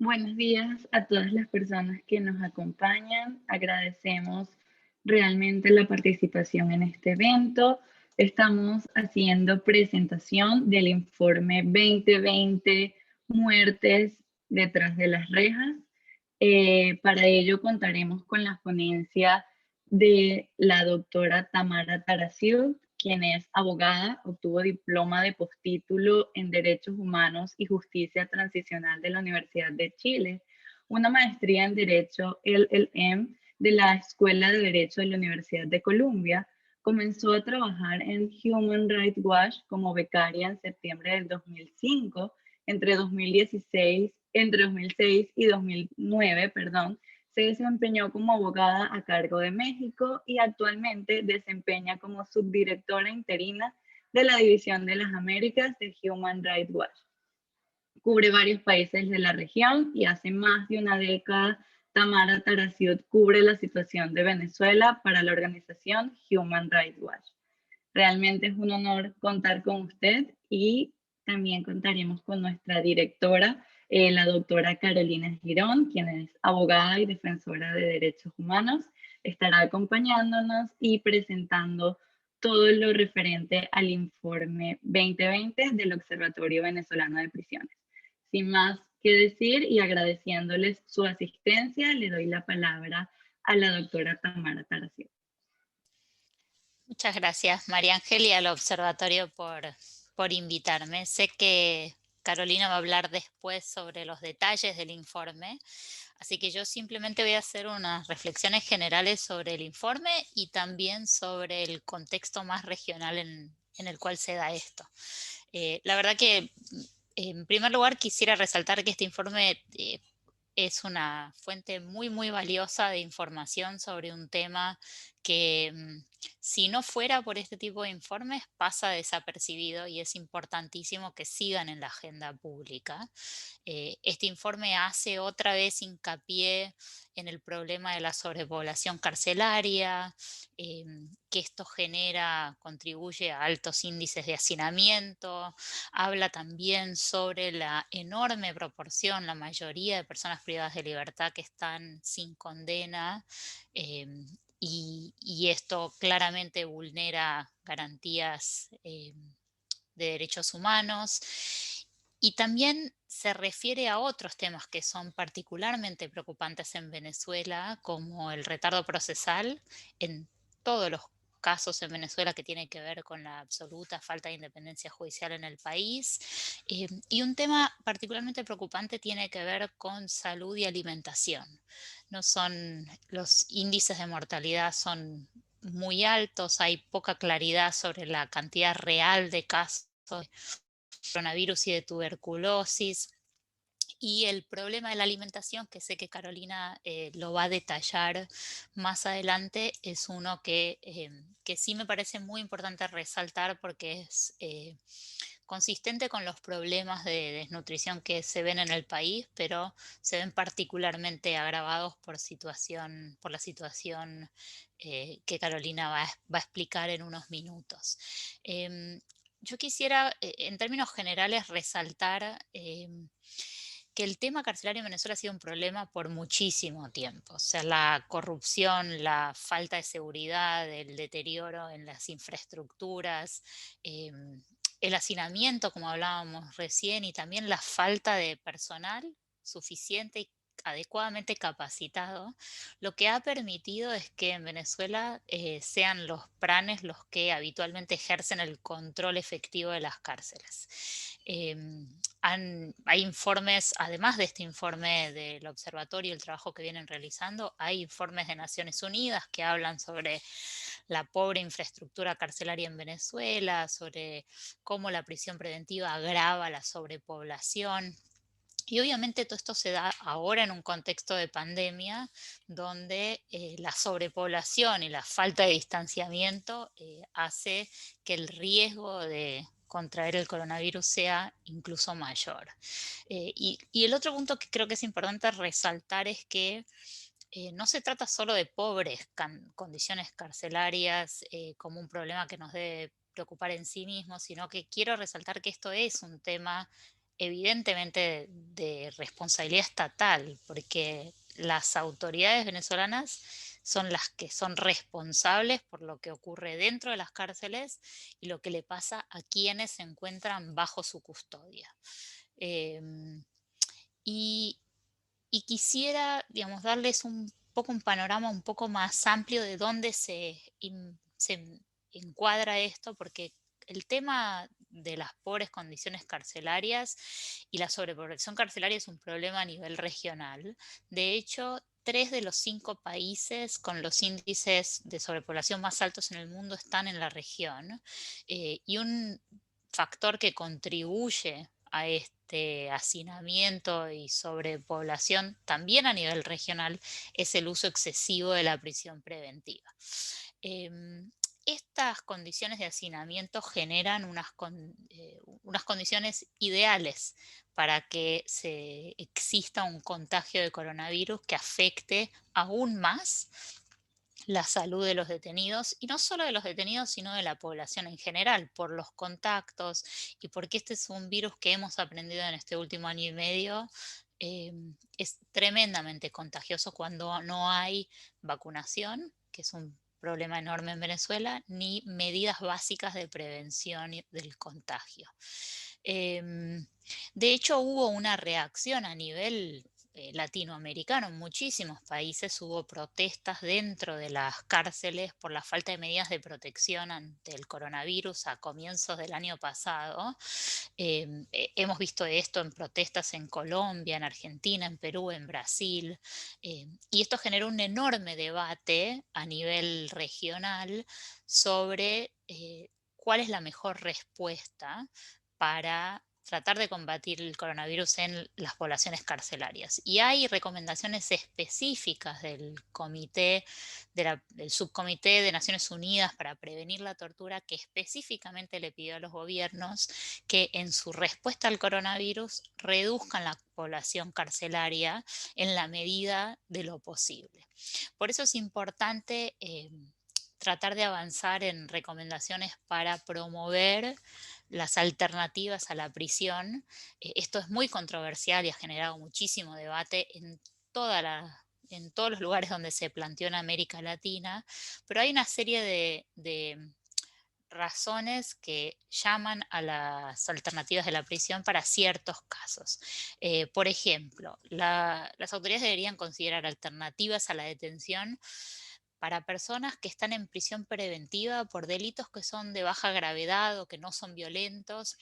Buenos días a todas las personas que nos acompañan. Agradecemos realmente la participación en este evento. Estamos haciendo presentación del informe 2020 Muertes detrás de las rejas. Para ello contaremos con la ponencia de la doctora Tamara Taraciuk, quien es abogada, obtuvo diploma de postítulo en Derechos Humanos y Justicia Transicional de la Universidad de Chile, una maestría en Derecho LLM de la Escuela de Derecho de la Universidad de Columbia. Comenzó a trabajar en Human Rights Watch como becaria en septiembre del 2005. Entre 2006 y 2009, perdón, se desempeñó como abogada a cargo de México y actualmente desempeña como subdirectora interina de la División de las Américas de Human Rights Watch. Cubre varios países de la región y hace más de una década Tamara Taraciot cubre la situación de Venezuela para la organización Human Rights Watch. Realmente es un honor contar con usted y también contaremos con nuestra directora, la doctora Carolina Girón, quien es abogada y defensora de derechos humanos. Estará acompañándonos y presentando todo lo referente al informe 2020 del Observatorio Venezolano de Prisiones. Sin más que decir y agradeciéndoles su asistencia, le doy la palabra a la doctora Tamara Taracio. Muchas gracias, María Ángel, y al observatorio por invitarme. Sé que Carolina va a hablar después sobre los detalles del informe, así que yo simplemente voy a hacer unas reflexiones generales sobre el informe y también sobre el contexto más regional en el cual se da esto. La verdad que, en primer lugar, quisiera resaltar que este informe es una fuente muy valiosa de información sobre un tema que si no fuera por este tipo de informes pasa desapercibido y es importantísimo que sigan en la agenda pública. Este informe hace otra vez hincapié en el problema de la sobrepoblación carcelaria, que esto contribuye a altos índices de hacinamiento. Habla también sobre la enorme proporción, la mayoría de personas privadas de libertad que están sin condena, y esto claramente vulnera garantías de derechos humanos. Y también se refiere a otros temas que son particularmente preocupantes en Venezuela, como el retardo procesal en todos los casos en Venezuela que tienen que ver con la absoluta falta de independencia judicial en el país. Y un tema particularmente preocupante tiene que ver con salud y alimentación. Los índices de mortalidad son muy altos, hay poca claridad sobre la cantidad real de casos de coronavirus y de tuberculosis. Y el problema de la alimentación, que sé que Carolina lo va a detallar más adelante, es uno que sí me parece muy importante resaltar porque es consistente con los problemas de desnutrición que se ven en el país, pero se ven particularmente agravados por la situación que Carolina va a explicar en unos minutos. Yo quisiera, en términos generales, resaltar que el tema carcelario en Venezuela ha sido un problema por muchísimo tiempo. O sea, la corrupción, la falta de seguridad, el deterioro en las infraestructuras, el hacinamiento, como hablábamos recién, y también la falta de personal suficiente y adecuadamente capacitado, lo que ha permitido es que en Venezuela sean los pranes los que habitualmente ejercen el control efectivo de las cárceles. Hay informes, además de este informe del observatorio y el trabajo que vienen realizando, hay informes de Naciones Unidas que hablan sobre la pobre infraestructura carcelaria en Venezuela, sobre cómo la prisión preventiva agrava la sobrepoblación. Y obviamente todo esto se da ahora en un contexto de pandemia donde la sobrepoblación y la falta de distanciamiento hace que el riesgo de contraer el coronavirus sea incluso mayor. Y el otro punto que creo que es importante resaltar es que no se trata solo de pobres condiciones carcelarias como un problema que nos debe preocupar en sí mismo, sino que quiero resaltar que esto es un tema evidentemente de responsabilidad estatal, porque las autoridades venezolanas son las que son responsables por lo que ocurre dentro de las cárceles y lo que le pasa a quienes se encuentran bajo su custodia. Em, y, y quisiera, digamos, darles un poco un panorama un poco más amplio de dónde se encuadra esto, porque el tema de las pobres condiciones carcelarias y la sobrepoblación carcelaria es un problema a nivel regional. De hecho, 3 de los 5 países con los índices de sobrepoblación más altos en el mundo están en la región, y un factor que contribuye a este hacinamiento y sobrepoblación también a nivel regional es el uso excesivo de la prisión preventiva. Em, Estas condiciones de hacinamiento generan unas condiciones ideales para que exista un contagio de coronavirus que afecte aún más la salud de los detenidos, y no solo de los detenidos, sino de la población en general, por los contactos y porque este es un virus que hemos aprendido en este último año y medio. Es tremendamente contagioso cuando no hay vacunación, que es un problema enorme en Venezuela, ni medidas básicas de prevención del contagio. Em, de hecho, hubo una reacción a nivel latinoamericano. En muchísimos países hubo protestas dentro de las cárceles por la falta de medidas de protección ante el coronavirus a comienzos del año pasado. Hemos visto esto en protestas en Colombia, en Argentina, en Perú, en Brasil, y esto generó un enorme debate a nivel regional sobre cuál es la mejor respuesta para tratar de combatir el coronavirus en las poblaciones carcelarias. Y hay recomendaciones específicas del Subcomité de Naciones Unidas para Prevenir la Tortura, que específicamente le pidió a los gobiernos que en su respuesta al coronavirus reduzcan la población carcelaria en la medida de lo posible. Por eso es importante tratar de avanzar en recomendaciones para promover las alternativas a la prisión. Esto es muy controversial y ha generado muchísimo debate en todos los lugares donde se planteó en América Latina, pero hay una serie de razones que llaman a las alternativas de la prisión para ciertos casos. Por ejemplo, las autoridades deberían considerar alternativas a la detención para personas que están en prisión preventiva por delitos que son de baja gravedad o que no son violentos,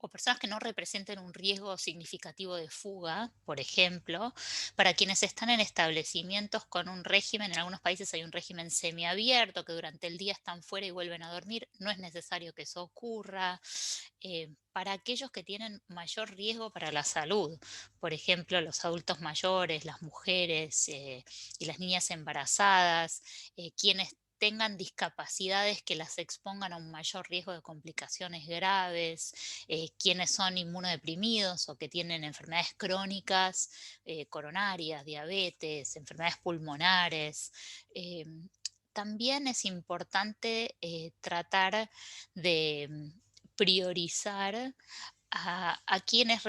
o personas que no representen un riesgo significativo de fuga, por ejemplo, para quienes están en establecimientos con un régimen. En algunos países hay un régimen semiabierto, que durante el día están fuera y vuelven a dormir, no es necesario que eso ocurra. Para aquellos que tienen mayor riesgo para la salud, por ejemplo, los adultos mayores, las mujeres y las niñas embarazadas, quienes tengan discapacidades que las expongan a un mayor riesgo de complicaciones graves, quienes son inmunodeprimidos o que tienen enfermedades crónicas, coronarias, diabetes, enfermedades pulmonares. Eh, También es importante tratar de priorizar a quienes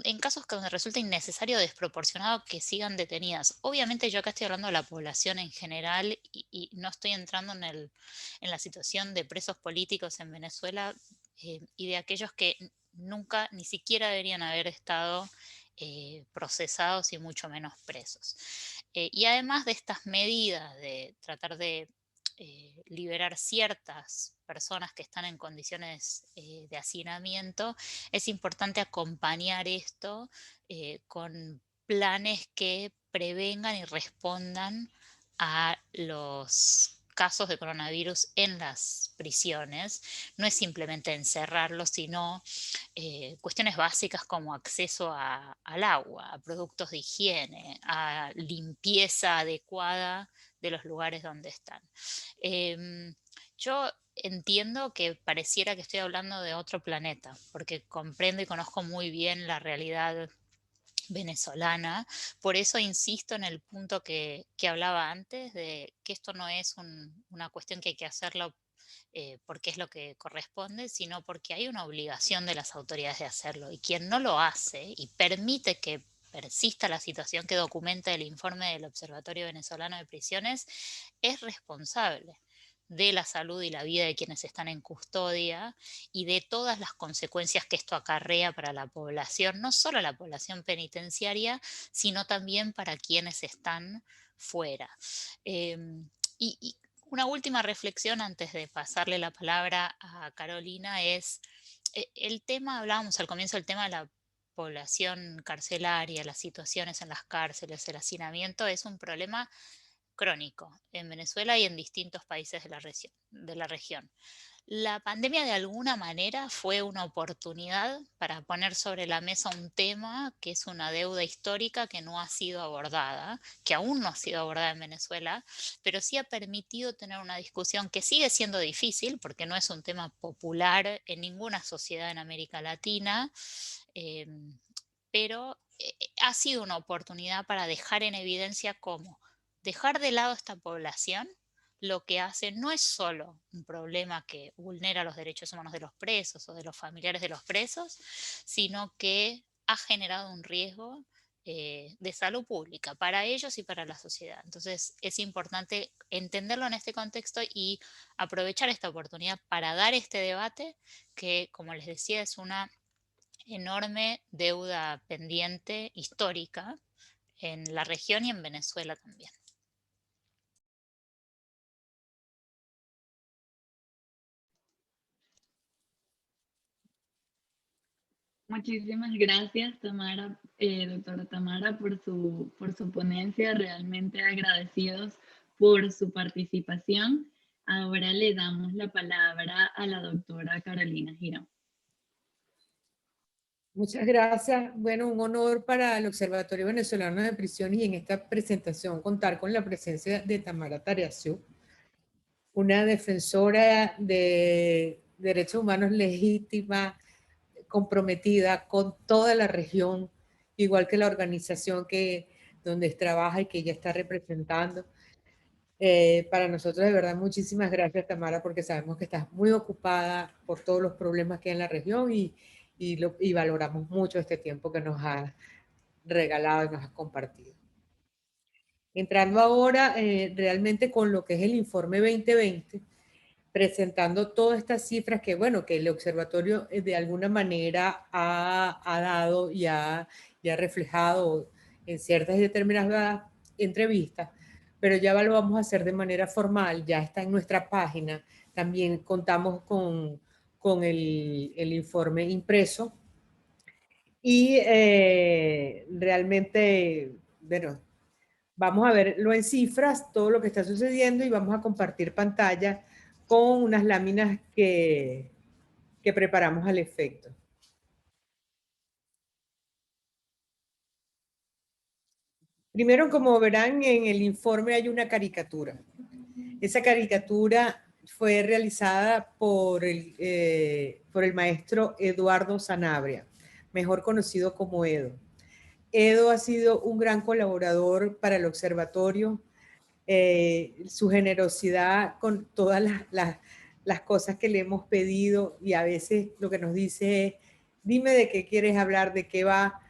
en casos donde resulta innecesario o desproporcionado que sigan detenidas. Obviamente yo acá estoy hablando de la población en general y no estoy entrando en la situación de presos políticos en Venezuela, y de aquellos que nunca ni siquiera deberían haber estado procesados y mucho menos presos. Y además de estas medidas de tratar de liberar ciertas personas que están en condiciones de hacinamiento, es importante acompañar esto con planes que prevengan y respondan a los casos de coronavirus en las prisiones. No es simplemente encerrarlos, sino cuestiones básicas como acceso al agua, a productos de higiene, a limpieza adecuada de los lugares donde están. Em, yo entiendo que pareciera que estoy hablando de otro planeta, porque comprendo y conozco muy bien la realidad venezolana. Por eso insisto en el punto que hablaba antes, de que esto no es una cuestión que hay que hacerlo porque es lo que corresponde, sino porque hay una obligación de las autoridades de hacerlo. Y quien no lo hace y permite que persista la situación que documenta el informe del Observatorio Venezolano de Prisiones, es responsable de la salud y la vida de quienes están en custodia y de todas las consecuencias que esto acarrea para la población, no solo la población penitenciaria, sino también para quienes están fuera. Y una última reflexión antes de pasarle la palabra a Carolina es el tema, hablábamos al comienzo del tema de la población carcelaria, las situaciones en las cárceles, el hacinamiento es un problema crónico en Venezuela y en distintos países de la región. La pandemia de alguna manera fue una oportunidad para poner sobre la mesa un tema que es una deuda histórica que no ha sido abordada, que aún no ha sido abordada en Venezuela, pero sí ha permitido tener una discusión que sigue siendo difícil porque no es un tema popular en ninguna sociedad en América Latina, eh, pero ha sido una oportunidad para dejar en evidencia cómo dejar de lado esta población lo que hace no es solo un problema que vulnera los derechos humanos de los presos o de los familiares de los presos, sino que ha generado un riesgo de salud pública para ellos y para la sociedad. Entonces es importante entenderlo en este contexto y aprovechar esta oportunidad para dar este debate que, como les decía, es una enorme deuda pendiente histórica en la región y en Venezuela también. Muchísimas gracias, Tamara, doctora Tamara, por su ponencia. Realmente agradecidos por su participación. Ahora le damos la palabra a la doctora Carolina Girón. Muchas gracias. Bueno, un honor para el Observatorio Venezolano de Prisiones y en esta presentación contar con la presencia de Tamara Tariaciú, una defensora de derechos humanos legítima, comprometida con toda la región, igual que la organización donde trabaja y que ella está representando. Para nosotros, de verdad, muchísimas gracias, Tamara, porque sabemos que estás muy ocupada por todos los problemas que hay en la región y valoramos mucho este tiempo que nos has regalado y nos has compartido. Entrando ahora realmente con lo que es el informe 2020, presentando todas estas cifras que, bueno, que el observatorio de alguna manera ha dado y ha reflejado en ciertas y determinadas entrevistas, pero ya lo vamos a hacer de manera formal, ya está en nuestra página. También contamos con el informe impreso y realmente, bueno, vamos a verlo en cifras, todo lo que está sucediendo y vamos a compartir pantalla con unas láminas que preparamos al efecto. Primero, como verán en el informe hay una caricatura. Esa caricatura fue realizada por el maestro Eduardo Sanabria, mejor conocido como Edo. Edo ha sido un gran colaborador para el observatorio. Su generosidad con todas las cosas que le hemos pedido y a veces lo que nos dice es, dime de qué quieres hablar, de qué va,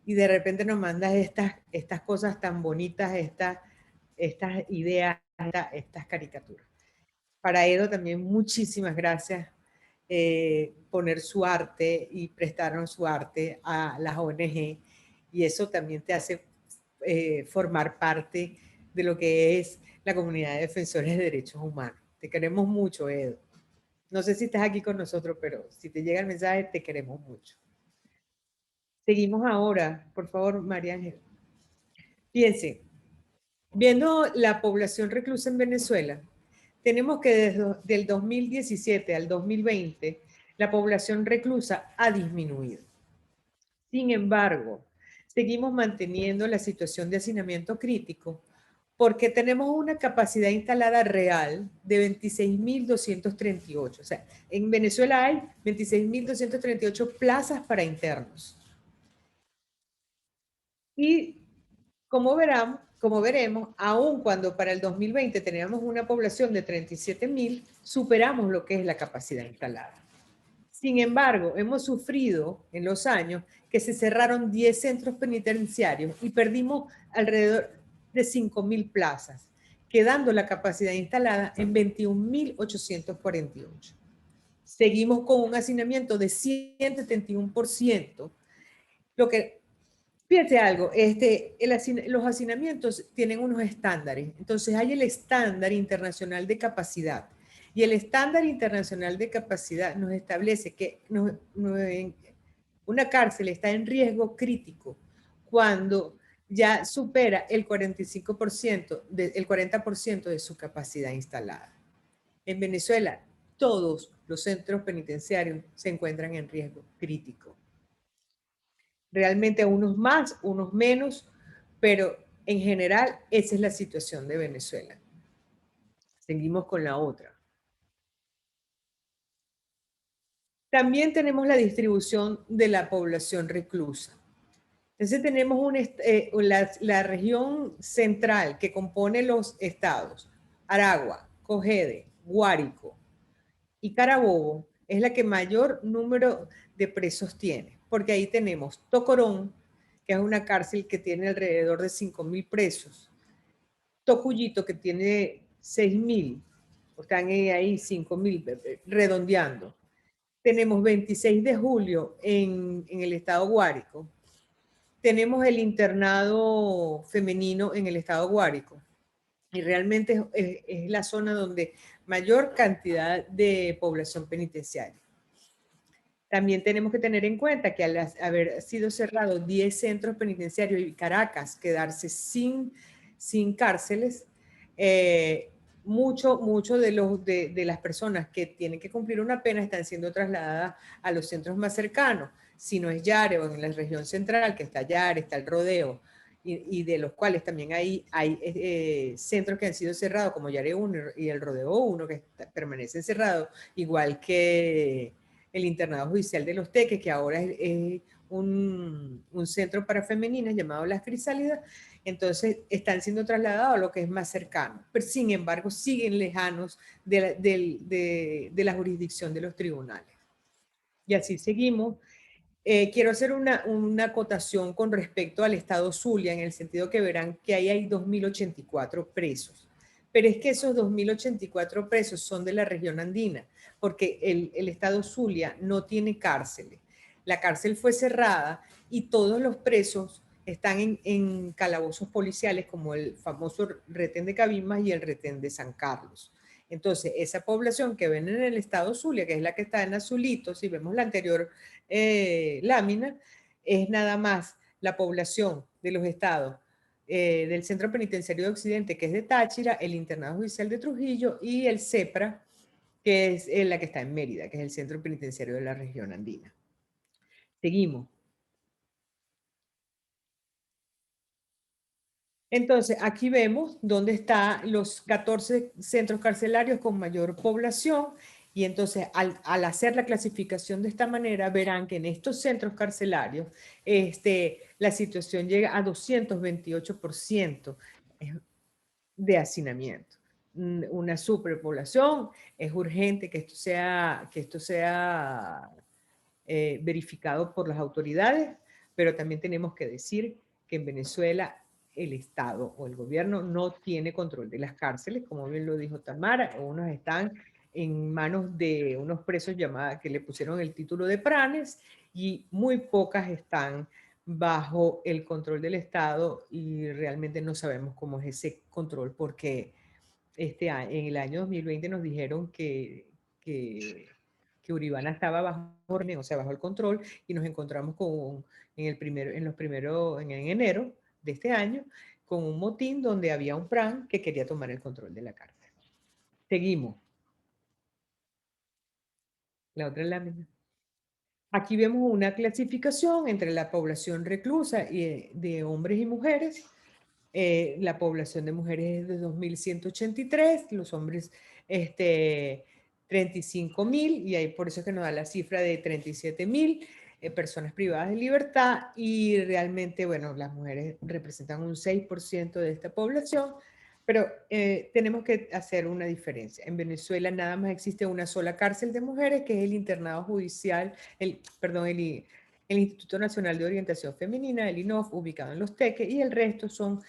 y de repente nos mandas estas cosas tan bonitas, estas ideas, estas caricaturas. Para Edo también muchísimas gracias poner su arte y prestaron su arte a las ONG y eso también te hace formar parte de lo que es la comunidad de defensores de derechos humanos. Te queremos mucho, Edo. No sé si estás aquí con nosotros, pero si te llega el mensaje, te queremos mucho. Seguimos ahora, por favor, María Ángel. Fíjense, viendo la población reclusa en Venezuela, tenemos que desde el 2017 al 2020, la población reclusa ha disminuido. Sin embargo, seguimos manteniendo la situación de hacinamiento crítico porque tenemos una capacidad instalada real de 26.238. O sea, en Venezuela hay 26.238 plazas para internos. Y como verán, como veremos, aun cuando para el 2020 teníamos una población de 37.000, superamos lo que es la capacidad instalada. Sin embargo, hemos sufrido en los años que se cerraron 10 centros penitenciarios y perdimos alrededor de 5.000 plazas, quedando la capacidad instalada en 21.848. Seguimos con un hacinamiento de 171%, lo que, fíjate algo, los hacinamientos tienen unos estándares. Entonces hay el estándar internacional de capacidad. Y el estándar internacional de capacidad nos establece que una cárcel está en riesgo crítico cuando ya supera el 45%, el 40% de su capacidad instalada. En Venezuela, todos los centros penitenciarios se encuentran en riesgo crítico. Realmente unos más, unos menos, pero en general esa es la situación de Venezuela. Seguimos con la otra. También tenemos la distribución de la población reclusa. Entonces tenemos la región central que compone los estados, Aragua, Cogede, Guárico y Carabobo, es la que mayor número de presos tiene, porque ahí tenemos Tocorón, que es una cárcel que tiene alrededor de 5.000 presos, Tocuyito, que tiene 6.000, están ahí 5.000, redondeando. Tenemos 26 de julio en el estado Guárico. Tenemos el internado femenino en el estado Guárico. Y realmente es la zona donde mayor cantidad de población penitenciaria. También tenemos que tener en cuenta que al haber sido cerrados 10 centros penitenciarios y Caracas quedarse sin cárceles, mucho de las personas que tienen que cumplir una pena están siendo trasladadas a los centros más cercanos. Si no es Yare o en la región central, que está Yare, está el Rodeo, y de los cuales también hay centros que han sido cerrados, como Yare 1 y el Rodeo 1, que permanecen cerrados, igual que el internado judicial de Los Teques, que ahora es un centro para femeninas llamado Las Crisálidas. Entonces están siendo trasladados a lo que es más cercano, pero sin embargo siguen lejanos de la jurisdicción de los tribunales. Y así seguimos. Quiero hacer una acotación con respecto al estado Zulia, en el sentido que verán que ahí hay 2.084 presos. Pero es que esos 2.084 presos son de la región andina, porque el estado Zulia no tiene cárceles. La cárcel fue cerrada y todos los presos están en calabozos policiales, como el famoso retén de Cabimas y el retén de San Carlos. Entonces, esa población que ven en el estado Zulia, que es la que está en azulito, si vemos la anterior lámina, es nada más la población de los estados del Centro Penitenciario de Occidente, que es de Táchira, el Internado Judicial de Trujillo y el CEPRA, que es la que está en Mérida, que es el Centro Penitenciario de la región andina. Seguimos. Entonces, aquí vemos dónde están los 14 centros carcelarios con mayor población, y entonces al hacer la clasificación de esta manera, verán que en estos centros carcelarios la situación llega a 228% de hacinamiento. Una superpoblación, es urgente que esto sea verificado por las autoridades, pero también tenemos que decir que en Venezuela el Estado o el gobierno no tiene control de las cárceles, como bien lo dijo Tamara, unos están en manos de unos presos que le pusieron el título de pranes, y muy pocas están bajo el control del Estado, y realmente no sabemos cómo es ese control, porque en el año 2020 nos dijeron que Uribana estaba bajo el control, y nos encontramos en enero de este año, con un motín donde había un PRAN que quería tomar el control de la cárcel. Seguimos. La otra lámina. Aquí vemos una clasificación entre la población reclusa de hombres y mujeres. La población de mujeres es de 2.183, los hombres 35.000, y ahí por eso es que nos da la cifra de 37.000. personas privadas de libertad y realmente, bueno, las mujeres representan un 6% de esta población, pero tenemos que hacer una diferencia. En Venezuela nada más existe una sola cárcel de mujeres, que es el internado judicial, perdón, el Instituto Nacional de Orientación Femenina, el INOF, ubicado en Los Teques, y el resto son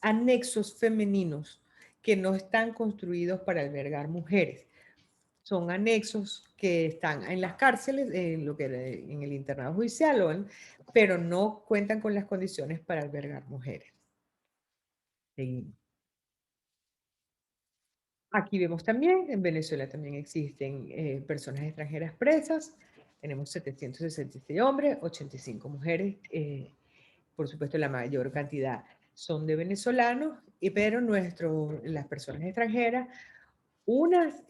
anexos femeninos que no están construidos para albergar mujeres. Son anexos que están en las cárceles, en el internado judicial, pero no cuentan con las condiciones para albergar mujeres. Seguimos. Aquí vemos también, en Venezuela también existen personas extranjeras presas. Tenemos 766 hombres, 85 mujeres. Por supuesto, la mayor cantidad son de venezolanos, pero las personas extranjeras, unas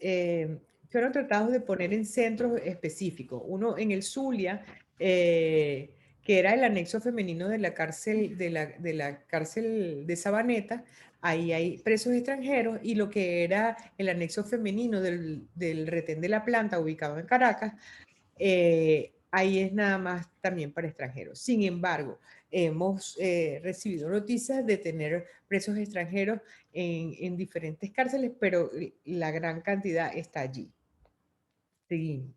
fueron tratados de poner en centros específicos. Uno en el Zulia, que era el anexo femenino de la cárcel de cárcel de Sabaneta. Ahí hay presos extranjeros, y lo que era el anexo femenino del retén de la Planta, ubicado en Caracas, ahí es nada más también para extranjeros. Sin embargo, hemos recibido noticias de tener presos extranjeros en diferentes cárceles, pero la gran cantidad está allí. Seguimos.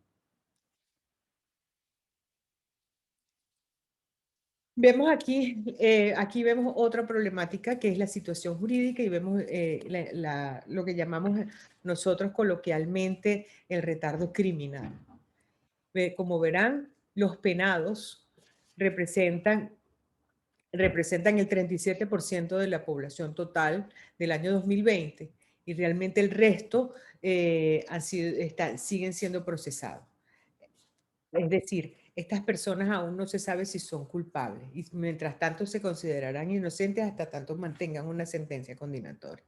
Vemos aquí, aquí vemos otra problemática, que es la situación jurídica, y vemos lo que llamamos nosotros coloquialmente el retardo criminal. Como verán, los penados representan el 37% de la población total del año 2020, y realmente el resto siguen siendo procesados. Es decir, estas personas aún no se sabe si son culpables, y mientras tanto se considerarán inocentes hasta tanto mantengan una sentencia condenatoria.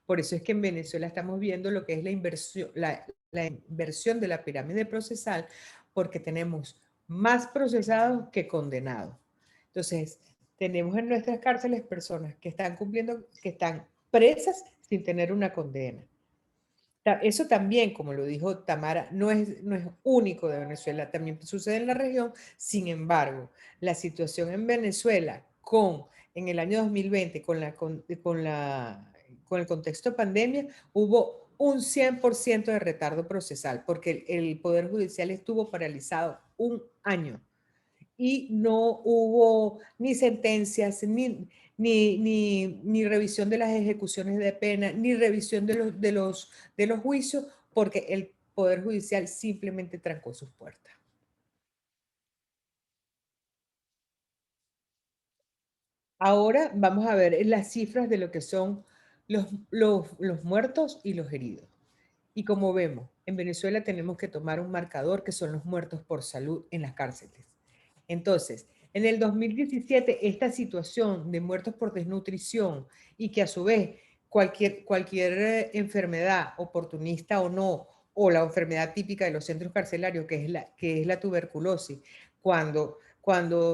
Por eso es que en Venezuela estamos viendo lo que es la inversión de la pirámide procesal, porque tenemos más procesados que condenados. Entonces, tenemos en nuestras cárceles personas que están presas sin tener una condena. Eso también, como lo dijo Tamara, no es único de Venezuela, también sucede en la región. Sin embargo, la situación en Venezuela en el año 2020, con el contexto de pandemia, hubo un 100% de retardo procesal, porque el Poder Judicial estuvo paralizado un año y no hubo ni sentencias, ni revisión de las ejecuciones de pena, ni revisión de los juicios, porque el Poder Judicial simplemente trancó sus puertas. Ahora vamos a ver las cifras de lo que son los muertos y los heridos. Y como vemos, en Venezuela tenemos que tomar un marcador, que son los muertos por salud en las cárceles. Entonces, en el 2017, esta situación de muertos por desnutrición, y que a su vez cualquier enfermedad, oportunista o no, o la enfermedad típica de los centros carcelarios, que es la tuberculosis, cuando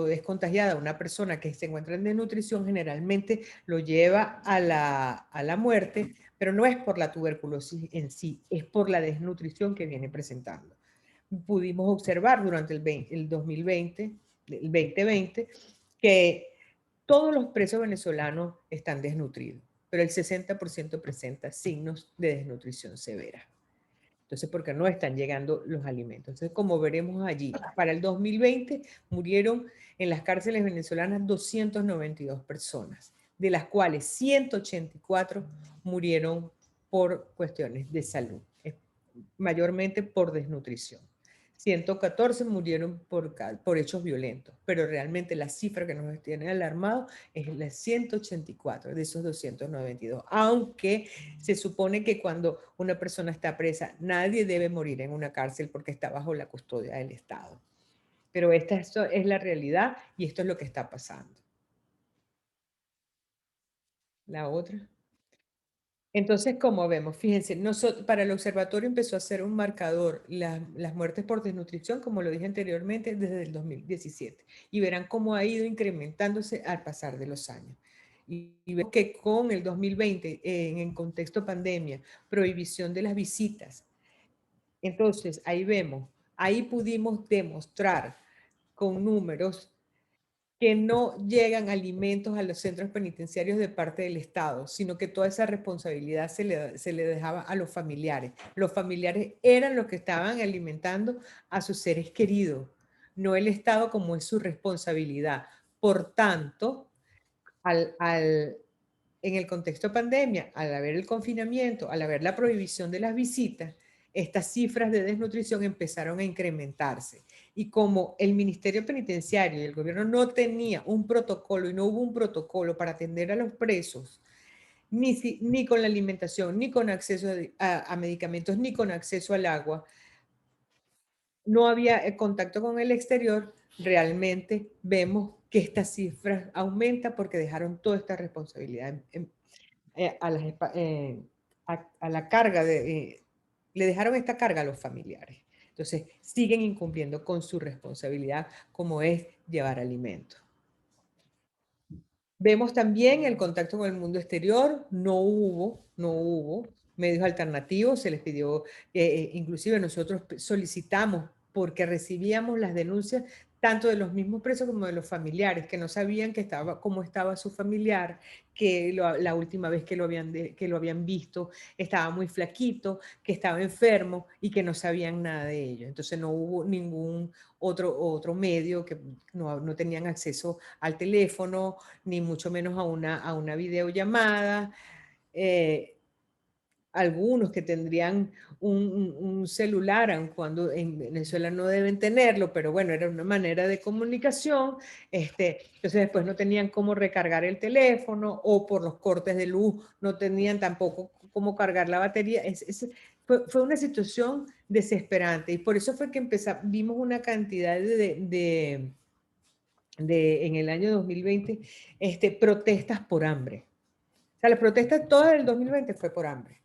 es contagiada una persona que se encuentra en desnutrición, generalmente lo lleva a la muerte, pero no es por la tuberculosis en sí, es por la desnutrición que viene presentando. Pudimos observar durante el 2020, que todos los presos venezolanos están desnutridos, pero el 60% presenta signos de desnutrición severa. Entonces, porque no están llegando los alimentos. Entonces, como veremos allí, para el 2020 murieron en las cárceles venezolanas 292 personas, de las cuales 184 murieron por cuestiones de salud, mayormente por desnutrición. 114 murieron por hechos violentos, pero realmente la cifra que nos tiene alarmados es la 184 de esos 292, aunque se supone que cuando una persona está presa, nadie debe morir en una cárcel porque está bajo la custodia del Estado. Pero esto es la realidad, y esto es lo que está pasando. La otra. Entonces, como vemos, fíjense, para el observatorio empezó a ser un marcador las muertes por desnutrición, como lo dije anteriormente, desde el 2017. Y verán cómo ha ido incrementándose al pasar de los años. Y vemos que con el 2020, en contexto pandemia, prohibición de las visitas. Entonces, ahí pudimos demostrar con números que no llegan alimentos a los centros penitenciarios de parte del Estado, sino que toda esa responsabilidad se le dejaba a los familiares. Los familiares eran los que estaban alimentando a sus seres queridos, no el Estado como es su responsabilidad. Por tanto, en el contexto de pandemia, al haber el confinamiento, al haber la prohibición de las visitas, estas cifras de desnutrición empezaron a incrementarse. Y como el Ministerio Penitenciario y el gobierno no tenía un protocolo y no hubo un protocolo para atender a los presos, ni con la alimentación, ni con acceso a medicamentos, ni con acceso al agua, no había contacto con el exterior, realmente vemos que estas cifras aumentan porque dejaron toda esta responsabilidad a la carga le dejaron esta carga a los familiares. Entonces, siguen incumpliendo con su responsabilidad, como es llevar alimento. Vemos también el contacto con el mundo exterior, no hubo medios alternativos, se les pidió, inclusive nosotros solicitamos porque recibíamos las denuncias tanto de los mismos presos como de los familiares, que no sabían cómo estaba su familiar, que la última vez que lo habían visto estaba muy flaquito, que estaba enfermo y que no sabían nada de ello. Entonces no hubo ningún otro medio, que no tenían acceso al teléfono, ni mucho menos a una videollamada. Algunos que tendrían un celular, aun cuando en Venezuela no deben tenerlo, pero bueno, era una manera de comunicación. Entonces después no tenían cómo recargar el teléfono, o por los cortes de luz no tenían tampoco cómo cargar la batería. Fue una situación desesperante, y por eso fue que vimos una cantidad en el año 2020, protestas por hambre. O sea, las protestas todas del 2020 fue por hambre.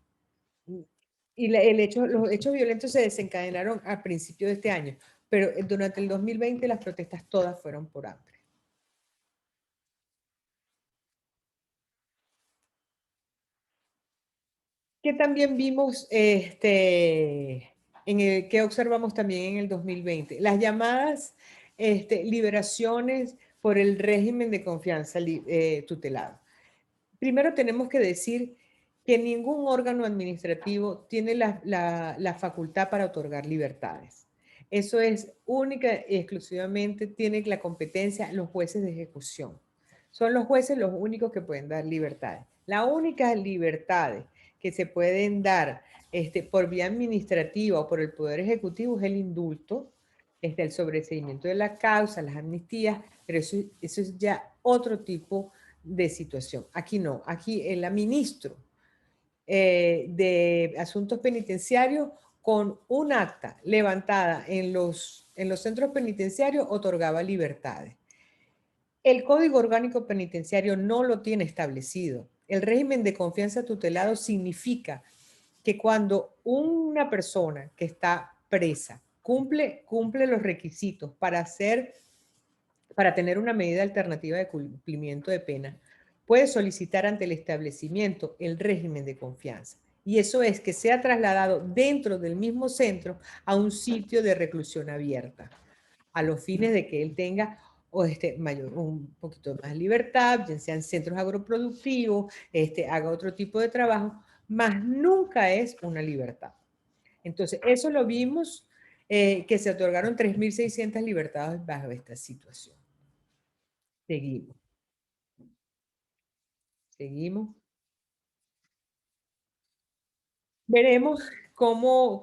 Y los hechos violentos se desencadenaron a principios de este año, pero durante el 2020 las protestas todas fueron por hambre. ¿Qué también vimos, que observamos también en el 2020? Las llamadas liberaciones por el régimen de confianza tutelado. Primero tenemos que decir que ningún órgano administrativo tiene la facultad para otorgar libertades. Eso es única y exclusivamente, tiene la competencia los jueces de ejecución. Son los jueces los únicos que pueden dar libertades. Las únicas libertades que se pueden dar por vía administrativa o por el Poder Ejecutivo es el indulto, el sobreseimiento de la causa, las amnistías, pero eso es ya otro tipo de situación. Aquí no, aquí el ministro de Asuntos Penitenciarios, con un acta levantada en los centros penitenciarios, otorgaba libertades. El Código Orgánico Penitenciario no lo tiene establecido. El régimen de confianza tutelado significa que cuando una persona que está presa cumple los requisitos para tener una medida alternativa de cumplimiento de pena, puede solicitar ante el establecimiento el régimen de confianza. Y eso es que sea trasladado dentro del mismo centro a un sitio de reclusión abierta, a los fines de que él tenga un poquito más libertad, ya sean centros agroproductivos, haga otro tipo de trabajo, más nunca es una libertad. Entonces, eso lo vimos, que se otorgaron 3.600 libertades bajo esta situación. Seguimos. Veremos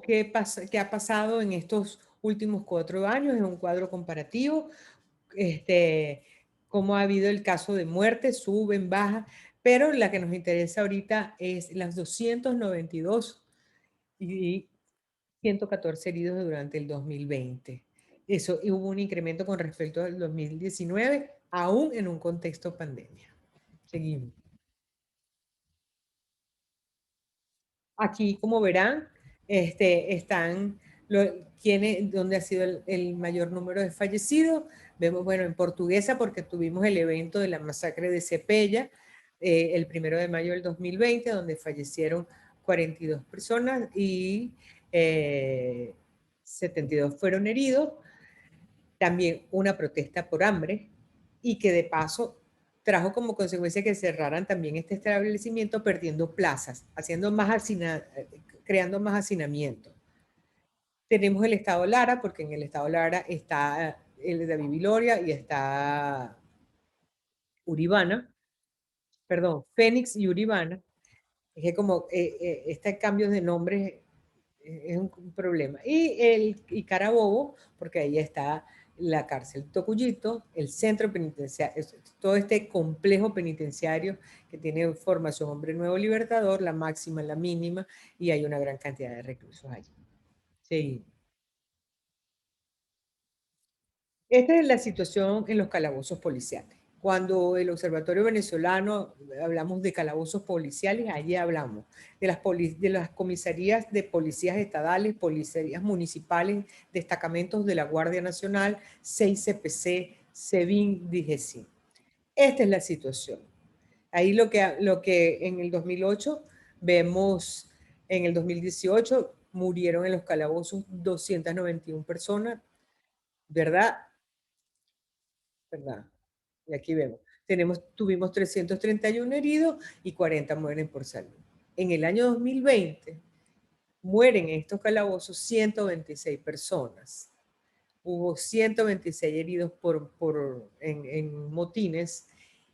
qué ha pasado en estos últimos 4 años, en un cuadro comparativo, cómo ha habido el caso de muerte, suben, baja, pero la que nos interesa ahorita es las 292 y 114 heridos durante el 2020. Eso, hubo un incremento con respecto al 2019, aún en un contexto pandemia. Seguimos. Aquí, como verán, están donde ha sido el mayor número de fallecidos. Vemos, bueno, en Portuguesa, porque tuvimos el evento de la masacre de Cepella, el 1 de mayo del 2020, donde fallecieron 42 personas y 72 fueron heridos. también una protesta por hambre y que de paso trajo como consecuencia que cerraran también este establecimiento perdiendo plazas, creando más hacinamiento. Tenemos el estado Lara, porque en el estado Lara está el de David Viloria y está Uribana, perdón, Fénix y Uribana. Es que como este cambio de nombre es un problema. Y Carabobo, porque ahí está la cárcel Tocuyito, el centro penitenciario, todo este complejo penitenciario que tiene formación Hombre Nuevo Libertador, la máxima, la mínima, y hay una gran cantidad de reclusos allí. Sí. Esta es la situación en los calabozos policiales. Cuando el Observatorio Venezolano hablamos de calabozos policiales, allí hablamos de las comisarías de policías estadales, policías municipales, destacamentos de la Guardia Nacional, 6 CPC, SEBIN, DIGESIN. Esta es la situación. Ahí lo que en el 2008 vemos, en el 2018 murieron en los calabozos 291 personas, ¿verdad? ¿Verdad? Y aquí vemos, tuvimos 331 heridos y 40 mueren por salud. En el año 2020 mueren en estos calabozos 126 personas. Hubo 126 heridos en motines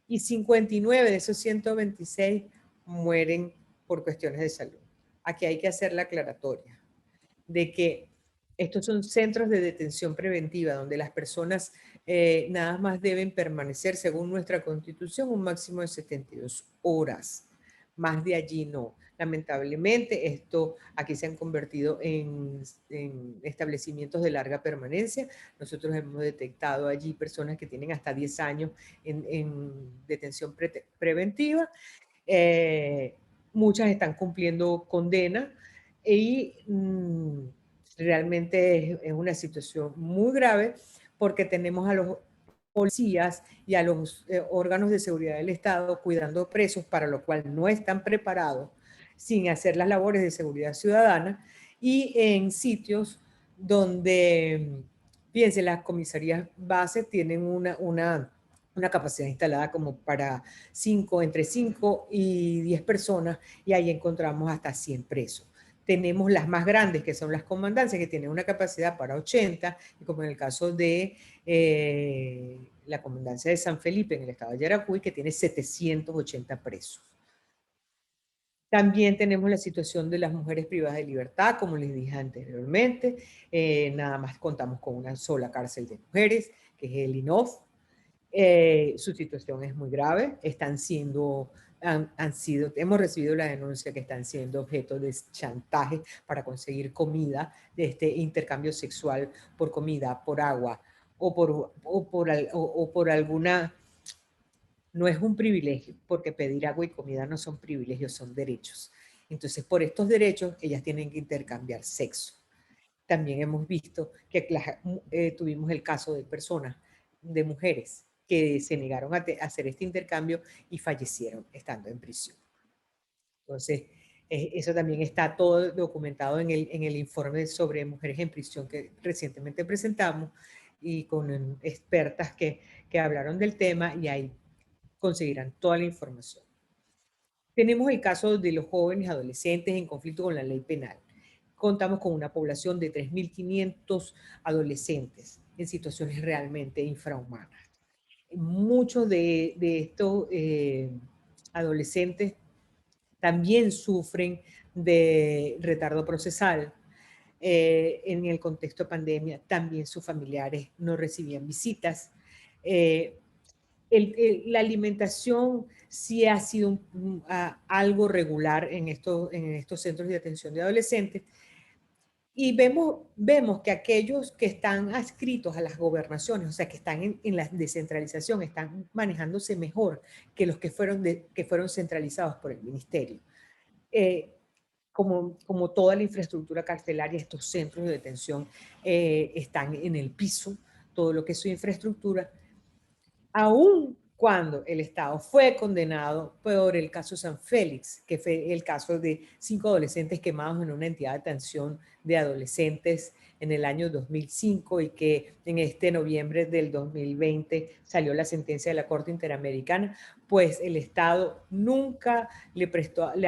y 59 de esos 126 mueren por cuestiones de salud. Aquí hay que hacer la aclaratoria de que estos son centros de detención preventiva donde las personas nada más deben permanecer, según nuestra Constitución, un máximo de 72 horas. Más de allí no. Lamentablemente, aquí se han convertido en establecimientos de larga permanencia. Nosotros hemos detectado allí personas que tienen hasta 10 años en detención preventiva. Muchas están cumpliendo condena y realmente es una situación muy grave porque tenemos a los policías y a los órganos de seguridad del Estado cuidando presos, para lo cual no están preparados, sin hacer las labores de seguridad ciudadana, y en sitios donde, fíjense, las comisarías bases tienen una capacidad instalada como para entre 5 y 10 personas, y ahí encontramos hasta 100 presos. Tenemos las más grandes, que son las comandancias, que tienen una capacidad para 80, y como en el caso de la comandancia de San Felipe, en el estado de Yaracuy, que tiene 780 presos. También tenemos la situación de las mujeres privadas de libertad, como les dije anteriormente. Nada más contamos con una sola cárcel de mujeres, que es el INOF. Su situación es muy grave. Hemos recibido la denuncia que están siendo objeto de chantaje para conseguir comida, de este intercambio sexual por comida, por agua o por alguna. No es un privilegio, porque pedir agua y comida no son privilegios, son derechos. Entonces, por estos derechos, ellas tienen que intercambiar sexo. También hemos visto que tuvimos el caso de personas, de mujeres, que se negaron a hacer este intercambio y fallecieron estando en prisión. Entonces, eso también está todo documentado en el informe sobre mujeres en prisión que recientemente presentamos, y con expertas que hablaron del tema, y ahí conseguirán toda la información. Tenemos el caso de los jóvenes adolescentes en conflicto con la ley penal. Contamos con una población de 3.500 adolescentes en situaciones realmente infrahumanas. Muchos de estos adolescentes también sufren de retardo procesal. En el contexto de pandemia, también sus familiares no recibían visitas. La alimentación sí ha sido algo regular en estos centros de atención de adolescentes, y vemos que aquellos que están adscritos a las gobernaciones, o sea, que están en la descentralización, están manejándose mejor que los que fueron centralizados por el ministerio. Como toda la infraestructura carcelaria, estos centros de detención están en el piso, todo lo que es su infraestructura. Aún cuando el Estado fue condenado por el caso San Félix, que fue el caso de 5 adolescentes quemados en una entidad de atención de adolescentes en el año 2005 y que en este noviembre del 2020 salió la sentencia de la Corte Interamericana, pues el Estado nunca le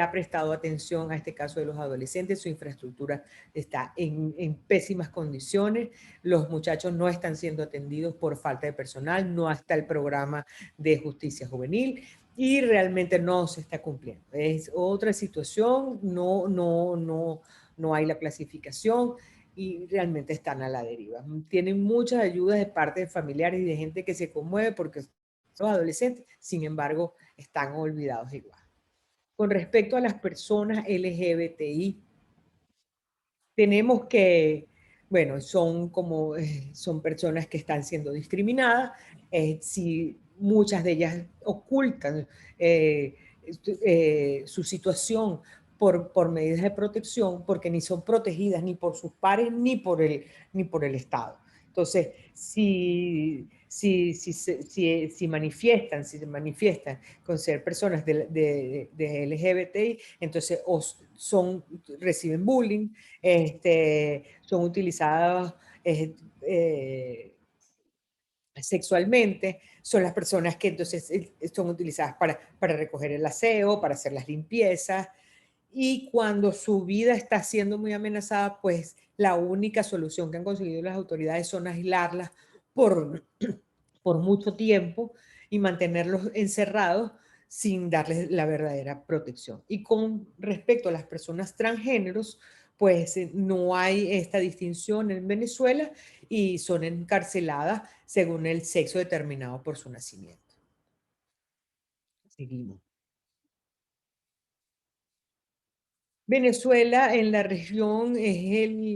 ha prestado atención a este caso de los adolescentes. Su infraestructura está en pésimas condiciones, los muchachos no están siendo atendidos por falta de personal, no está el programa de justicia juvenil y realmente no se está cumpliendo. Es otra situación, no hay la clasificación y realmente están a la deriva. Tienen muchas ayudas de parte de familiares y de gente que se conmueve porque son adolescentes, sin embargo, están olvidados igual. Con respecto a las personas LGBTI, tenemos que, bueno, son personas que están siendo discriminadas, si muchas de ellas ocultan su situación por medidas de protección, porque ni son protegidas ni por sus pares ni por el Estado. Entonces, si se manifiestan con ser personas de LGBTI, entonces reciben bullying, son utilizadas sexualmente, son las personas que entonces son utilizadas para recoger el aseo, para hacer las limpiezas, y cuando su vida está siendo muy amenazada, pues la única solución que han conseguido las autoridades son aislarlas por mucho tiempo y mantenerlos encerrados sin darles la verdadera protección. Y con respecto a las personas transgéneros, pues no hay esta distinción en Venezuela y son encarceladas según el sexo determinado por su nacimiento. Seguimos. Venezuela en la región es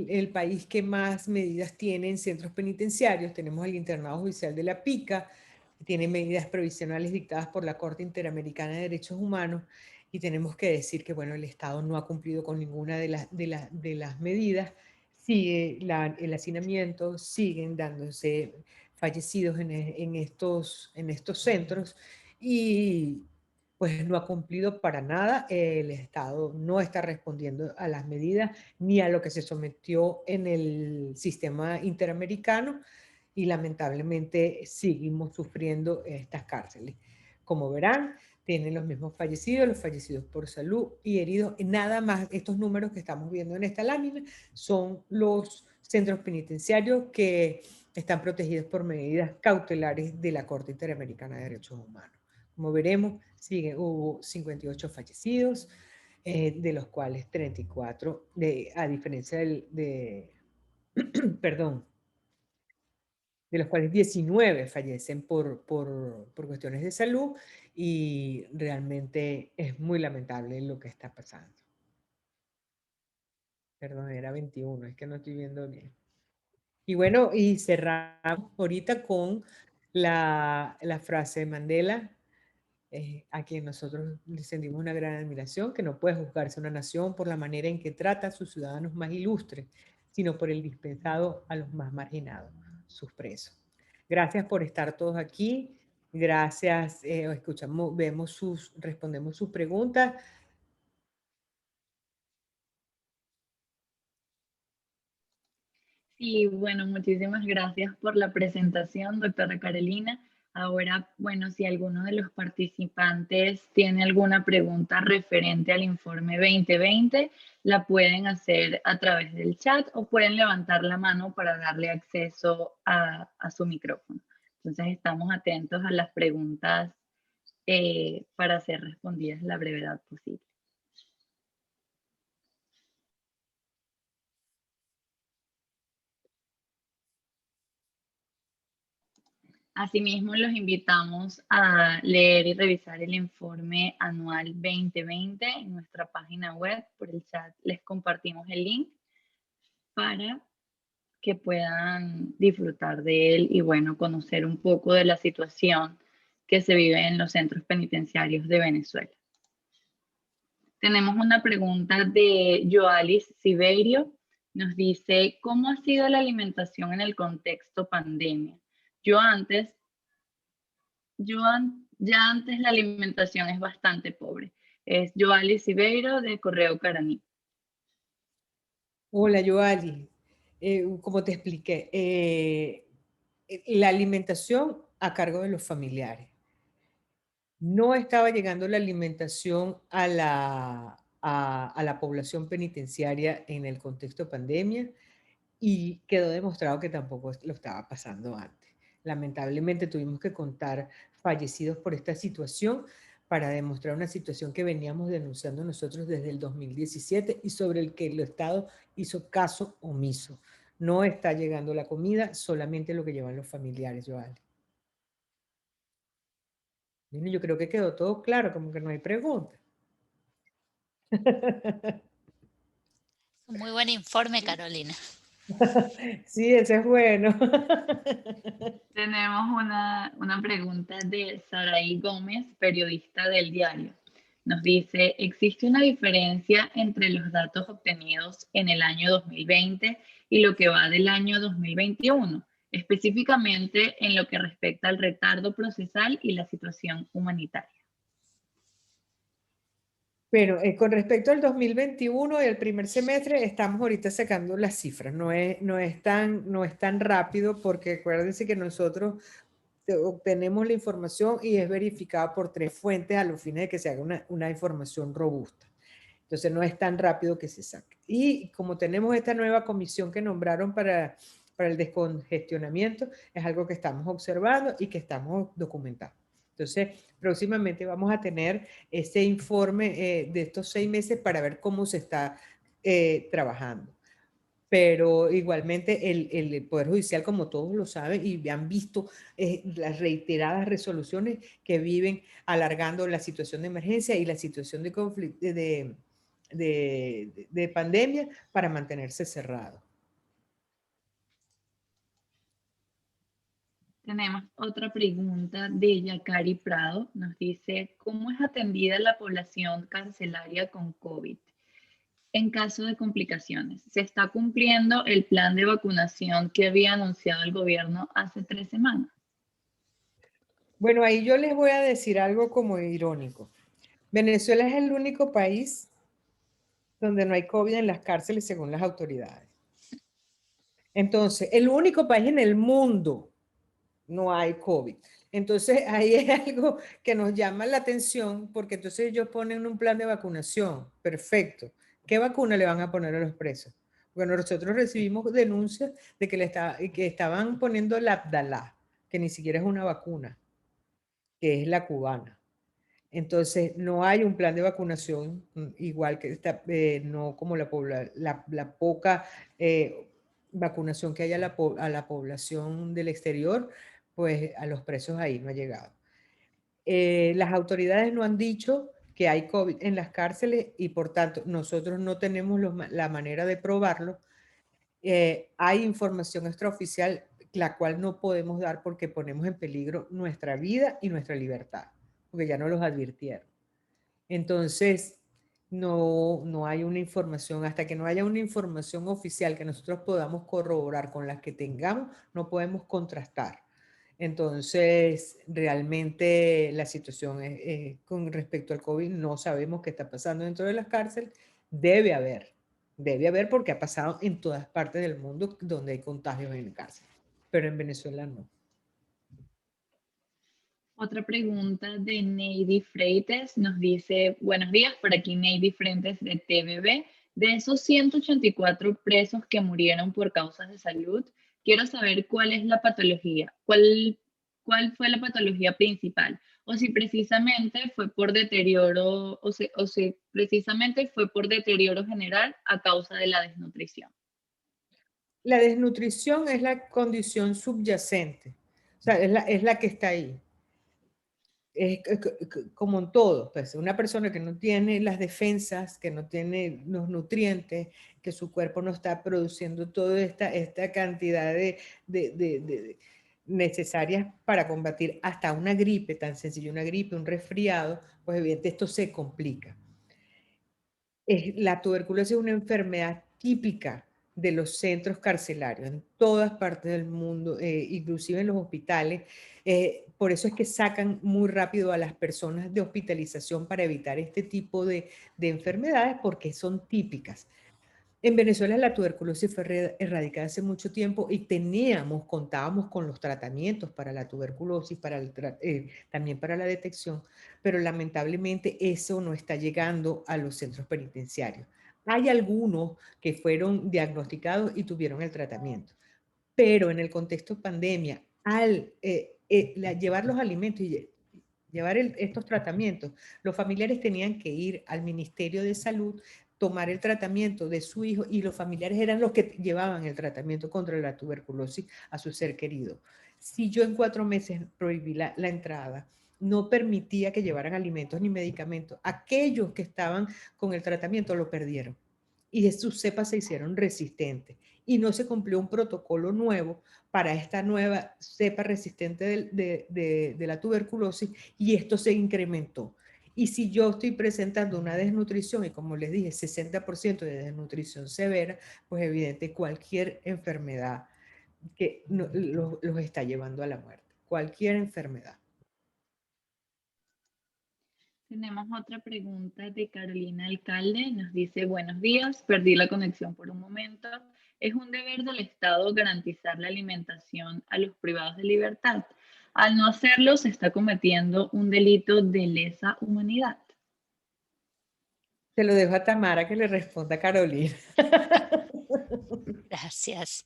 el país que más medidas tiene en centros penitenciarios. Tenemos el internado judicial de La Pica, que tiene medidas provisionales dictadas por la Corte Interamericana de Derechos Humanos, y tenemos que decir que, bueno, el Estado no ha cumplido con ninguna de las medidas. Sigue el hacinamiento, siguen dándose fallecidos en estos centros, y pues no ha cumplido para nada. El Estado no está respondiendo a las medidas ni a lo que se sometió en el sistema interamericano, y lamentablemente seguimos sufriendo estas cárceles. Como verán, tienen los mismos fallecidos, los fallecidos por salud y heridos. Nada más, estos números que estamos viendo en esta lámina son los centros penitenciarios que están protegidos por medidas cautelares de la Corte Interamericana de Derechos Humanos. Como veremos, hubo 58 fallecidos, de los cuales 34, a diferencia perdón, de los cuales 19 fallecen por cuestiones de salud, y realmente es muy lamentable lo que está pasando. Perdón, era 21, es que no estoy viendo bien. Y bueno, y cerramos ahorita con la frase de Mandela, a quien nosotros le sentimos una gran admiración, que no puede juzgarse una nación por la manera en que trata a sus ciudadanos más ilustres, sino por el dispensado a los más marginados, sus presos. Gracias por estar todos aquí. Gracias, respondemos sus preguntas. Sí, bueno, muchísimas gracias por la presentación, doctora Carolina. Ahora, bueno, si alguno de los participantes tiene alguna pregunta referente al informe 2020, la pueden hacer a través del chat o pueden levantar la mano para darle acceso a su micrófono. Entonces, estamos atentos a las preguntas para ser respondidas a la brevedad posible. Asimismo, los invitamos a leer y revisar el informe anual 2020 en nuestra página web. Por el chat les compartimos el link para que puedan disfrutar de él y, bueno, conocer un poco de la situación que se vive en los centros penitenciarios de Venezuela. Tenemos una pregunta de Joalis Siberio. Nos dice, ¿cómo ha sido la alimentación en el contexto pandemia? Yo antes Ya antes la alimentación es bastante pobre. Es Joali Sibeiro de Correo Caraní. Hola, Joali. Como te expliqué, la alimentación a cargo de los familiares. No estaba llegando la alimentación a la población penitenciaria en el contexto de pandemia y quedó demostrado que tampoco lo estaba pasando antes. Lamentablemente tuvimos que contar fallecidos por esta situación para demostrar una situación que veníamos denunciando nosotros desde el 2017 y sobre el que el Estado hizo caso omiso. No está llegando la comida, solamente lo que llevan los familiares, Joali. Yo creo que quedó todo claro, como que no hay pregunta. Un muy buen informe, Carolina. Sí, ese es bueno. Tenemos una pregunta de Saraí Gómez, periodista del diario. Nos dice, ¿existe una diferencia entre los datos obtenidos en el año 2020 y lo que va del año 2021, específicamente en lo que respecta al retardo procesal y la situación humanitaria? Pero con respecto al 2021 y el primer semestre, estamos ahorita sacando las cifras. No es tan rápido porque acuérdense que nosotros obtenemos la información y es verificada por 3 fuentes a los fines de que se haga una información robusta. Entonces no es tan rápido que se saque. Y como tenemos esta nueva comisión que nombraron para el descongestionamiento, es algo que estamos observando y que estamos documentando. Entonces, próximamente vamos a tener ese informe de estos 6 meses para ver cómo se está trabajando. Pero igualmente el Poder Judicial, como todos lo saben y han visto las reiteradas resoluciones que viven alargando la situación de emergencia y la situación de conflicto, de pandemia para mantenerse cerrado. Tenemos otra pregunta de Yacari Prado. Nos dice, ¿cómo es atendida la población carcelaria con COVID? En caso de complicaciones, ¿se está cumpliendo el plan de vacunación que había anunciado el gobierno hace 3 semanas? Bueno, ahí yo les voy a decir algo como irónico. Venezuela es el único país donde no hay COVID en las cárceles según las autoridades. Entonces, el único país en el mundo no hay COVID. Entonces, ahí es algo que nos llama la atención porque entonces ellos ponen un plan de vacunación. Perfecto. ¿Qué vacuna le van a poner a los presos? Bueno, nosotros recibimos denuncias de que estaban poniendo la Abdalá, que ni siquiera es una vacuna, que es la cubana. Entonces, no hay un plan de vacunación igual que no como la poca vacunación que hay a la población del exterior, pues a los presos ahí no ha llegado. Las autoridades no han dicho que hay COVID en las cárceles y por tanto nosotros no tenemos la manera de probarlo. Hay información extraoficial la cual no podemos dar porque ponemos en peligro nuestra vida y nuestra libertad, porque ya nos los advirtieron. Entonces, no hay una información, hasta que no haya una información oficial que nosotros podamos corroborar con las que tengamos, no podemos contrastar. Entonces, realmente la situación con respecto al COVID, no sabemos qué está pasando dentro de las cárceles. Debe haber porque ha pasado en todas partes del mundo donde hay contagios en cárcel, pero en Venezuela no. Otra pregunta de Neidy Freites nos dice, buenos días, por aquí Neidy Freites de TVB. De esos 184 presos que murieron por causas de salud, quiero saber cuál es la patología, cuál fue la patología principal, o si precisamente fue por deterioro, o si precisamente fue por deterioro general a causa de la desnutrición. La desnutrición es la condición subyacente, o sea, es la que está ahí. Es como en todo, pues una persona que no tiene las defensas, que no tiene los nutrientes, que su cuerpo no está produciendo toda esta cantidad de necesarias para combatir hasta una gripe, tan sencilla, una gripe, un resfriado, pues evidentemente esto se complica. La tuberculosis es una enfermedad típica de los centros carcelarios en todas partes del mundo, inclusive en los hospitales. por eso es que sacan muy rápido a las personas de hospitalización para evitar este tipo de enfermedades, porque son típicas. En Venezuela la tuberculosis fue erradicada hace mucho tiempo y contábamos con los tratamientos para la tuberculosis, también para la detección, pero lamentablemente eso no está llegando a los centros penitenciarios. Hay algunos que fueron diagnosticados y tuvieron el tratamiento, pero en el contexto de pandemia, al llevar los alimentos y llevar estos tratamientos, los familiares tenían que ir al Ministerio de Salud, tomar el tratamiento de su hijo, y los familiares eran los que llevaban el tratamiento contra la tuberculosis a su ser querido. Si yo en 4 meses prohibí la entrada, no permitía que llevaran alimentos ni medicamentos, aquellos que estaban con el tratamiento lo perdieron y sus cepas se hicieron resistentes y no se cumplió un protocolo nuevo para esta nueva cepa resistente de la tuberculosis, y esto se incrementó. Y si yo estoy presentando una desnutrición, y como les dije, 60% de desnutrición severa, pues evidente cualquier enfermedad que los está llevando a la muerte. Cualquier enfermedad. Tenemos otra pregunta de Carolina Alcalde. Nos dice, buenos días, perdí la conexión por un momento. ¿Es un deber del Estado garantizar la alimentación a los privados de libertad? Al no hacerlo, se está cometiendo un delito de lesa humanidad. Se lo dejo a Tamara que le responda a Carolina. Gracias.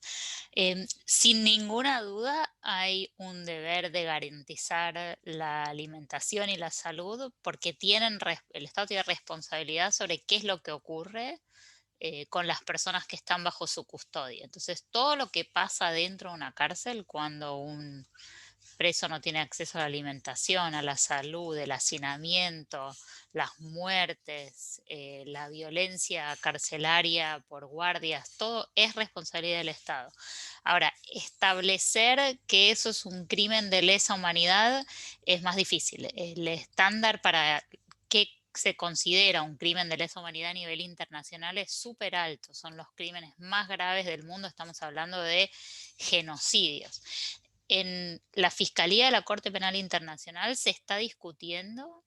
Sin ninguna duda hay un deber de garantizar la alimentación y la salud, porque el Estado tiene responsabilidad sobre qué es lo que ocurre con las personas que están bajo su custodia. Entonces, todo lo que pasa dentro de una cárcel cuando un preso no tiene acceso a la alimentación, a la salud, el hacinamiento, las muertes, la violencia carcelaria por guardias, todo es responsabilidad del Estado. Ahora, establecer que eso es un crimen de lesa humanidad es más difícil. El estándar para qué se considera un crimen de lesa humanidad a nivel internacional es súper alto. Son los crímenes más graves del mundo. Estamos hablando de genocidios. En la Fiscalía de la Corte Penal Internacional se está discutiendo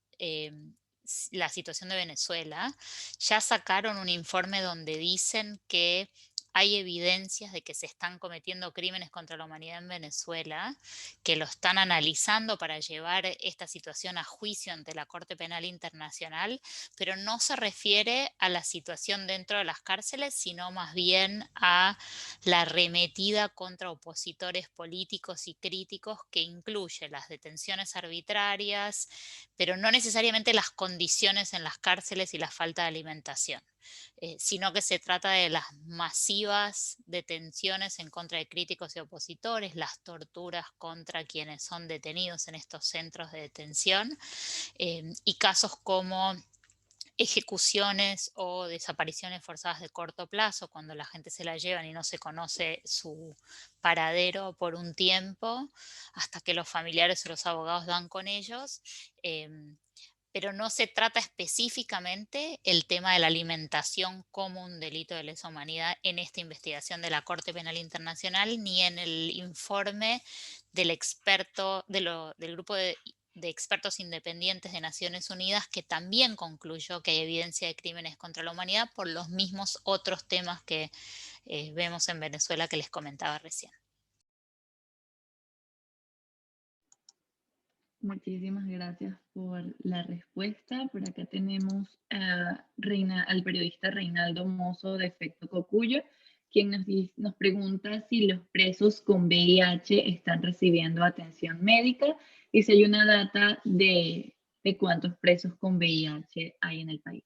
la situación de Venezuela. Ya sacaron un informe donde dicen que hay evidencias de que se están cometiendo crímenes contra la humanidad en Venezuela, que lo están analizando para llevar esta situación a juicio ante la Corte Penal Internacional, pero no se refiere a la situación dentro de las cárceles, sino más bien a la arremetida contra opositores políticos y críticos, que incluye las detenciones arbitrarias, pero no necesariamente las condiciones en las cárceles y la falta de alimentación. Sino que se trata de las masivas detenciones en contra de críticos y opositores, las torturas contra quienes son detenidos en estos centros de detención, y casos como ejecuciones o desapariciones forzadas de corto plazo, cuando la gente se la llevan y no se conoce su paradero por un tiempo, hasta que los familiares o los abogados dan con ellos. Pero no se trata específicamente el tema de la alimentación como un delito de lesa humanidad en esta investigación de la Corte Penal Internacional, ni en el informe del experto, del grupo de expertos independientes de Naciones Unidas, que también concluyó que hay evidencia de crímenes contra la humanidad por los mismos otros temas que vemos en Venezuela que les comentaba recién. Muchísimas gracias por la respuesta. Por acá tenemos al periodista Reinaldo Mozo de Efecto Cocuyo, quien nos pregunta si los presos con VIH están recibiendo atención médica y si hay una data de cuántos presos con VIH hay en el país.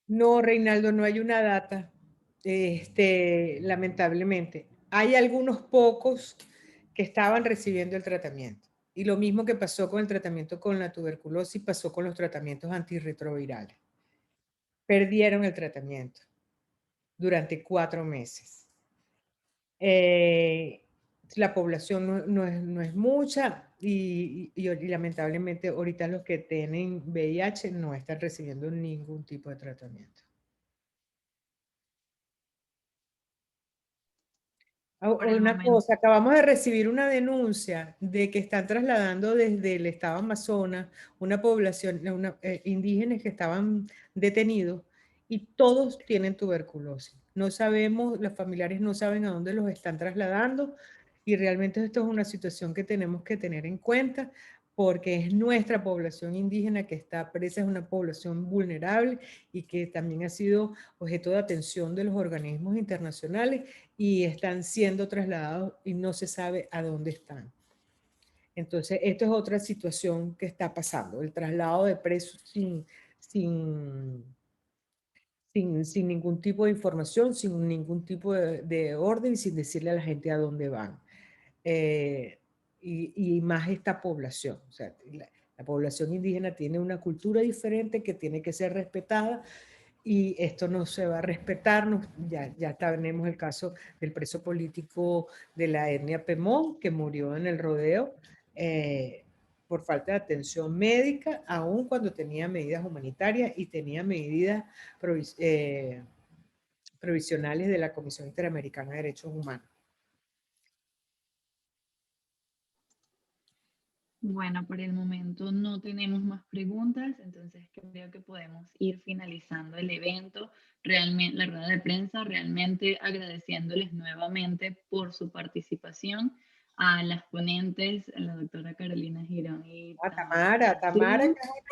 No, Reinaldo, no hay una data, lamentablemente. Hay algunos pocos que estaban recibiendo el tratamiento. Y lo mismo que pasó con el tratamiento con la tuberculosis, pasó con los tratamientos antirretrovirales. Perdieron el tratamiento durante 4 meses. La población no es mucha y lamentablemente ahorita los que tienen VIH no están recibiendo ningún tipo de tratamiento. por el Una momento. cosa, acabamos de recibir una denuncia de que están trasladando desde el estado Amazonas una población, indígenas que estaban detenidos y todos tienen tuberculosis. No sabemos, los familiares no saben a dónde los están trasladando y realmente esto es una situación que tenemos que tener en cuenta porque es nuestra población indígena que está presa, es una población vulnerable y que también ha sido objeto de atención de los organismos internacionales y están siendo trasladados y no se sabe a dónde están. Entonces, esto es otra situación que está pasando, el traslado de presos sin ningún tipo de información, sin ningún tipo de orden y sin decirle a la gente a dónde van. Y más esta población, o sea, la población indígena tiene una cultura diferente que tiene que ser respetada y esto no se va a respetar. Ya tenemos el caso del preso político de la etnia Pemón que murió en el rodeo por falta de atención médica, aun cuando tenía medidas humanitarias y tenía medidas provisionales de la Comisión Interamericana de Derechos Humanos. Bueno, por el momento no tenemos más preguntas, entonces creo que podemos ir finalizando el evento, realmente, la rueda de prensa, realmente agradeciéndoles nuevamente por su participación a las ponentes, a la doctora Carolina Girón y Tamara, que es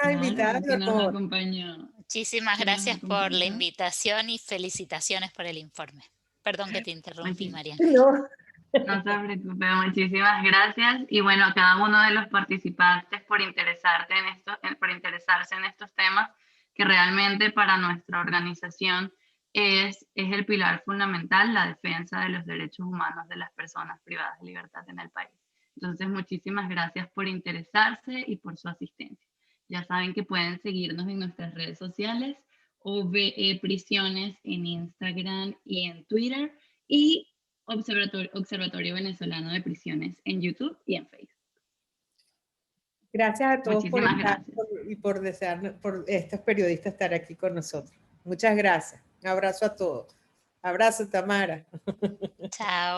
una invitada de que nos honor. acompañó. Muchísimas Que nos gracias por la acompañó. invitación y felicitaciones por el informe. Perdón que te interrumpí, María No. No se preocupe, muchísimas gracias. Y bueno, a cada uno de los participantes por por interesarse en estos temas, que realmente para nuestra organización es el pilar fundamental, la defensa de los derechos humanos de las personas privadas de libertad en el país. Entonces, muchísimas gracias por interesarse y por su asistencia. Ya saben que pueden seguirnos en nuestras redes sociales, OVE Prisiones en Instagram y en Twitter, y Observatorio Venezolano de Prisiones en YouTube y en Facebook. Gracias a todos por Muchísimas estar gracias. y por desear, por estos periodistas estar aquí con nosotros. Muchas gracias. Un abrazo a todos. Abrazo, Tamara. Chao.